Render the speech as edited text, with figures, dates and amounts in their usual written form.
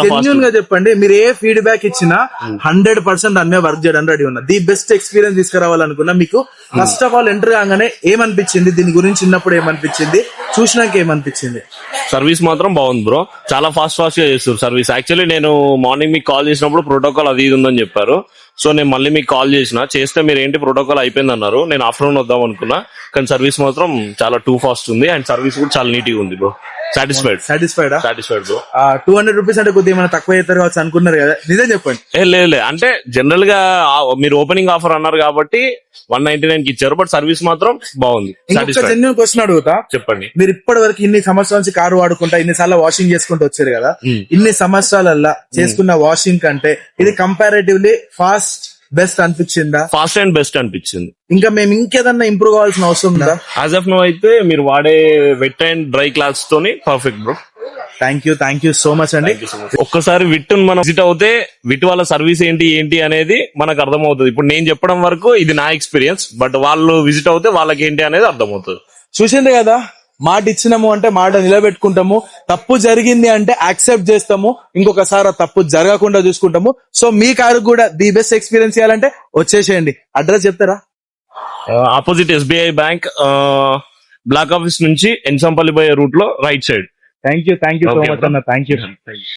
Genuine గా చెప్పండి, మీరు ఏ ఫీడ్బ్యాక్ ఇచ్చినా 100% అన్నీ వర్క్ చేయడానికి రెడీ ఉన్నా. ది బెస్ట్ ఎక్స్పీరియన్స్ తీసుకురావాలనుకున్నా. మీకు ఫస్ట్ ఆఫ్ ఆల్ ఎంటర్ కాగానే ఏమనిపించింది, దీని గురించి చిన్నప్పుడు ఏమనిపించింది, చూసినాక ఏమనిపించింది? సర్వీస్ మాత్రం బాగుంది బ్రో, చాలా ఫాస్ట్ గా చేస్తారు సర్వీస్. యాక్చువల్లీ నేను మార్నింగ్ మీకు కాల్ చేసినప్పుడు ప్రోటోకాల్ అది ఇది ఉందని చెప్పారు. సో నేను మళ్ళీ మీకు కాల్ చేస్తే మీరు ఏంటి ప్రోటోకాల్ అయిపోయింది అన్నారు. నేను ఆఫ్టర్నూన్ వద్దాం అనుకున్నా, కానీ సర్వీస్ మాత్రం చాలా టూ ఫాస్ట్ ఉంది అండ్ సర్వీస్ కూడా చాలా నీట్ గా ఉంది బ్రో. Satisfied bro. 200 రూపీస్ అంటే కొద్దిగా ఏమైనా తక్కువ అవుతారు కావచ్చు అనుకున్నారు కదా, నిజం చెప్పండి. లేదు అంటే జనరల్ గా మీరు ఓపెనింగ్ ఆఫర్ అన్నారు కాబట్టి 199 కి ఇచ్చారు, బట్ సర్వీస్ మాత్రం బాగుంది. జెన్యూన్ క్వశ్చన్ అడుగుతా, చెప్పండి. మీరు ఇప్పటి వరకు ఇన్ని సంవత్సరాల నుంచి కారు వాడుకుంటా ఇన్ని సార్లు వాషింగ్ చేసుకుంటూ వచ్చారు కదా, ఇన్ని సంవత్సరాలల్లా చేసుకున్న వాషింగ్ కంటే ఇది కంపారేటివ్లీ బెస్ట్ అనిపించిందా? ఫాస్ట్ అండ్ బెస్ట్ అనిపించింది. ఇంకా మేము ఇంకేదన్నా ఇంప్రూవ్ కావాల్సిన అవసరం ఉందా? యాజ్ ఆఫ్ నో అయితే మీరు వాడే వెట్ అండ్ డ్రై క్లాత్స్ తోని perfect bro. Thank you so much అండి. ఒక్కసారి విట్ మనం విజిట్ అవుతే విట్ వాళ్ళ సర్వీస్ ఏంటి అనేది మనకు అర్థమవుతుంది. ఇప్పుడు నేను చెప్పడం వరకు ఇది నా ఎక్స్పీరియన్స్, బట్ వాళ్ళు విజిట్ అవుతే వాళ్ళకి ఏంటి అనేది అర్థమవుతుంది. చూసింది కదా, మాట ఇచ్చినాము అంటే మాట నిలబెట్టుకుంటాము, తప్పు జరిగింది అంటే యాక్సెప్ట్ చేస్తాము, ఇంకొకసారి తప్పు జరగకుండా చూసుకుంటాము. సో మీ కారు కూడా ది బెస్ట్ ఎక్స్పీరియన్స్ ఇవ్వాలంటే వచ్చేసేయండి. అడ్రస్ చెప్తారా? Opposite SBI bank block office నుంచి ఎన్సంపల్లి పోయే రూట్ లో right side. Thank you so much అన్న. Thank you.